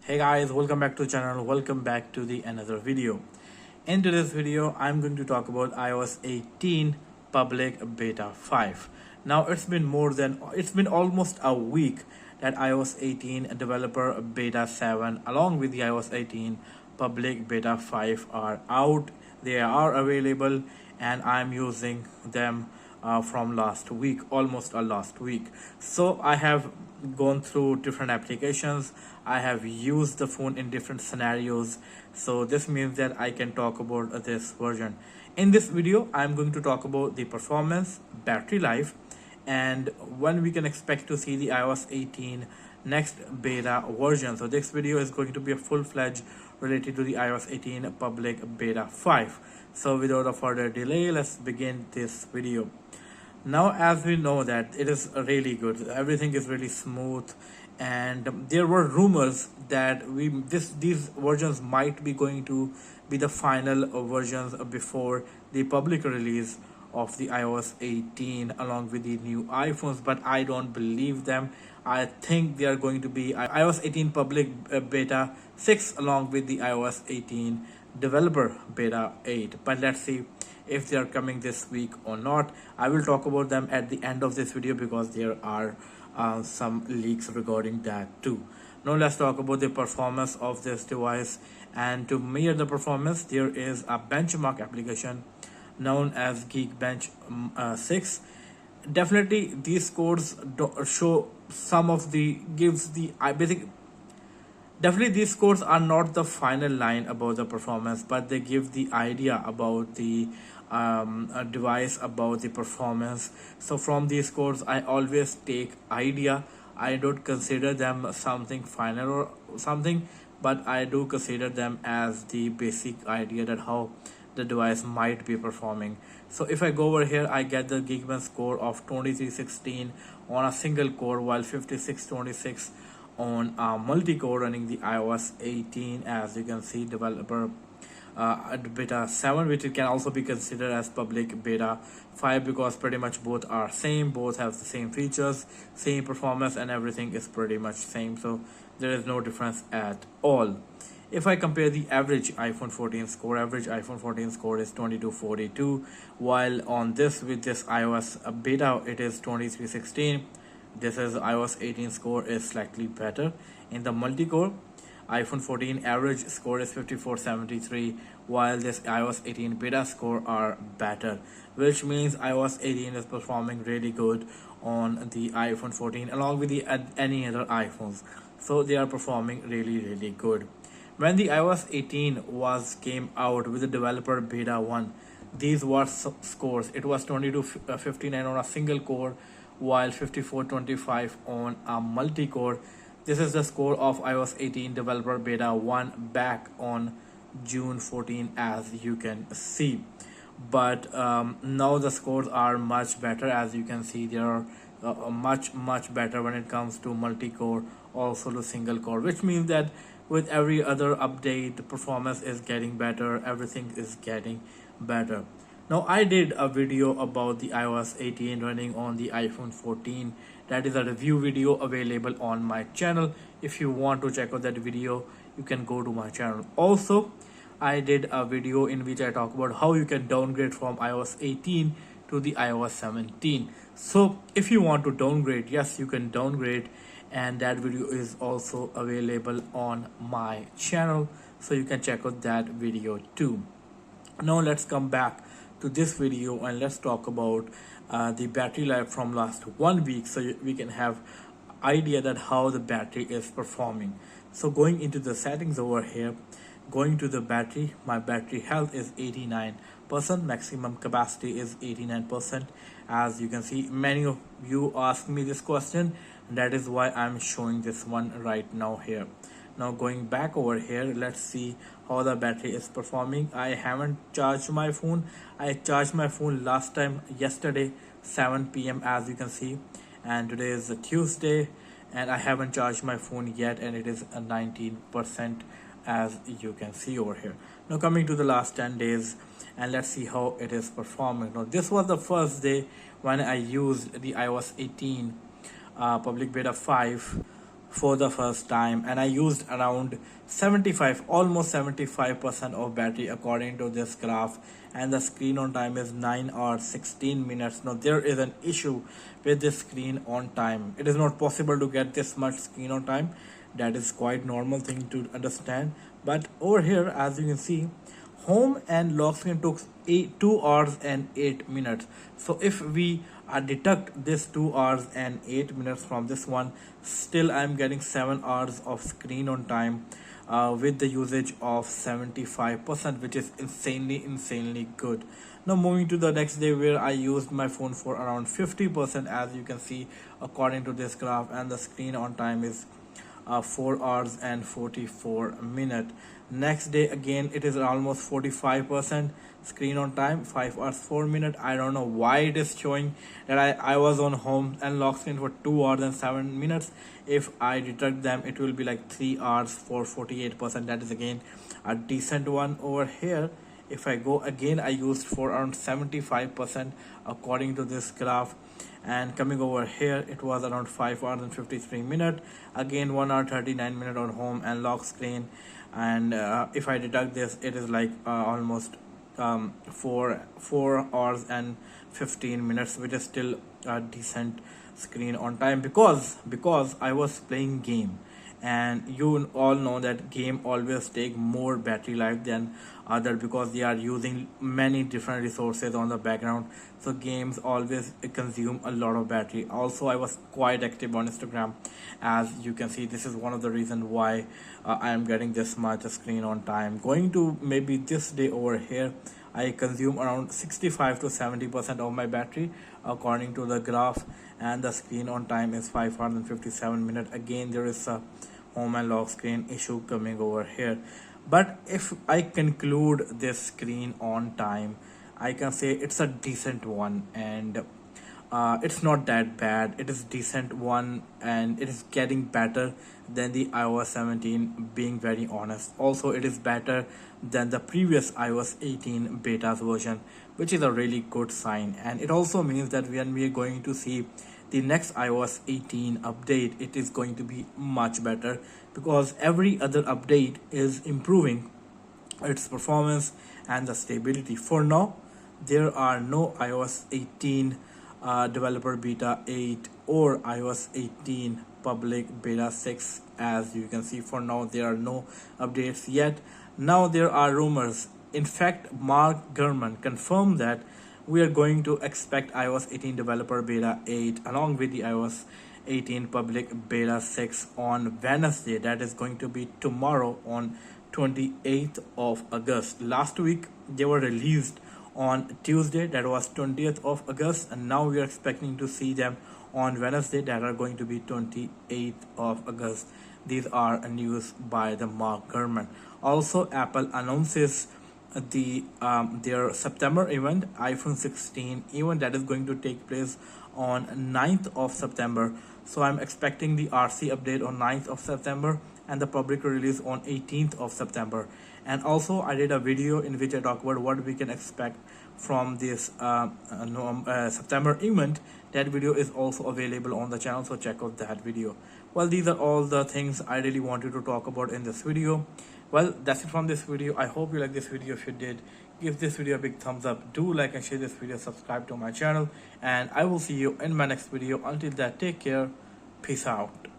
Hey guys, welcome back to the channel. Welcome back to the another video. In today's video, I'm going to talk about iOS 18 public beta 5. Now it's been almost a week that iOS 18 developer beta 7 along with the iOS 18 public beta 5 are out. They are available and I'm using them from last week, almost a last week. So I have gone through different applications. I have used the phone in different scenarios. So this means that I can talk about this version. In this video, I'm going to talk about the performance, battery life, and when we can expect to see the iOS 18 next beta version. So this video is going to be a full-fledged related to the iOS 18 public beta 5. So without a further delay, let's begin this video. Now as we know that it is really good, everything is really smooth, and there were rumors that these versions might be going to be the final versions before the public release of the iOS 18 along with the new iPhones, but I don't believe them. I think they are going to be iOS 18 public beta 6 along with the iOS 18 developer beta 8, but let's see if they are coming this week or not. I will talk about them at the end of this video because there are some leaks regarding that too. Now let's talk about the performance of this device, and to measure the performance there is a benchmark application known as Geekbench 6. Definitely these scores show some of the gives the basic. Definitely, these scores are not the final line about the performance, but they give the idea about the device, about the performance. So from these scores, I always take idea. I don't consider them something final or something, but I do consider them as the basic idea that how the device might be performing. So if I go over here, I get the Geekbench score of 2316 on a single core, while 5626 on multi-core running the iOS 18. As you can see, developer beta 7, which it can also be considered as public beta 5 because pretty much both are same, both have the same features, same performance, and everything is pretty much same, so there is no difference at all. If I compare the average iPhone 14 score, average iPhone 14 score is 2242, while on this with this iOS beta it is 2316. This is iOS 18 score is slightly better. In the multi-core, iPhone 14 average score is 5473, while this iOS 18 beta score are better, which means iOS 18 is performing really good on the iPhone 14 along with the any other iPhones. So they are performing really good. When the iOS 18 came out with the developer beta 1, these were scores. It was 2259 on a single core, while 5425 on a multi-core. This is the score of iOS 18 developer beta 1 back on June 14, as you can see. But now the scores are much better. As you can see, they are much better when it comes to multi-core, also to single core, which means that with every other update the performance is getting better, everything is getting better. Now I did a video about the iOS 18 running on the iPhone 14. That is a review video available on my channel. If you want to check out that video, you can go to my channel. Also, I did a video in which I talk about how you can downgrade from iOS 18 to the iOS 17. So if you want to downgrade, yes, you can downgrade, and that video is also available on my channel, so you can check out that video too. Now let's come back to this video and let's talk about the battery life from last 1 week, so we can have idea that how the battery is performing. So going into the settings over here, going to the battery, my battery health is 89%, maximum capacity is 89%. As you can see, many of you ask me this question, and that is why I'm showing this one right now here. Now going back over here, let's see how the battery is performing. I haven't charged my phone. I charged my phone last time yesterday 7 p.m. as you can see, and today is a Tuesday and I haven't charged my phone yet, and it is a 19% as you can see over here. Now coming to the last 10 days, and let's see how it is performing. Now this was the first day when I used the iOS 18 public beta 5 for the first time, and I used around 75, almost 75% of battery according to this graph, and the screen on time is 9 hours 16 minutes. Now there is an issue with this screen on time. It is not possible to get this much screen on time. That is quite normal thing to understand. But over here, as you can see, home and lock screen took 2 hours and 8 minutes. So if we deduct this 2 hours and 8 minutes from this one, still I'm getting 7 hours of screen on time with the usage of 75%, which is insanely good. Now moving to the next day, where I used my phone for around 50%, as you can see according to this graph, and the screen on time is 4 hours and 44 minutes. Next day again it is almost 45% screen on time, 5 hours 4 minutes. I don't know why it is showing that I was on home and lock screen for 2 hours and 7 minutes. If I deduct them, it will be like 3 hours for 48%. That is again a decent one. Over here, if I go again, I used for around 75% according to this graph, and coming over here it was around 5 hours and 53 minutes, again 1 hour 39 minutes on home and lock screen. And if I deduct this, it is like almost 4 hours and 15 minutes, which is still a decent screen on time, because I was playing game, and you all know that game always take more battery life than other, because they are using many different resources on the background. So games always consume a lot of battery. Also, I was quite active on Instagram. As you can see, this is one of the reasons why I am getting this much screen on time. Going to maybe this day over here, I consume around 65 to 70% of my battery according to the graph, and the screen on time is 5 hours and 57 minutes. Again, there is a home and lock screen issue coming over here. But if I conclude this screen on time, I can say it's a decent one, and it's not that bad. It is decent one, and it is getting better than the iOS 17, being very honest. Also, it is better than the previous iOS 18 beta's version, which is a really good sign. And it also means that when we are going to see the next iOS 18 update, it is going to be much better, because every other update is improving its performance and the stability. For now, there are no iOS 18 developer beta 8 or iOS 18 public beta 6. As you can see, for now there are no updates yet. Now there are rumors. In fact, Mark Gurman confirmed that we are going to expect iOS 18 developer beta 8 along with the iOS 18 public beta 6 on Wednesday. That is going to be tomorrow, on 28th of August. Last week they were released on Tuesday, that was 20th of August, and now we are expecting to see them on Wednesday, that are going to be 28th of August. These are news by the Mark Gurman. Also, Apple announces their September event, iPhone 16 event, that is going to take place on 9th of September. So I'm expecting the RC update on 9th of September and the public release on 18th of September. And also, I did a video in which I talk about what we can expect from this September event. That video is also available on the channel, so check out that video. Well, these are all the things I really wanted to talk about in this video. Well, that's it from this video. I hope you like this video. If you did, give this video a big thumbs up. Do like and share this video, subscribe to my channel, and I will see you in my next video. Until that, take care. Peace out.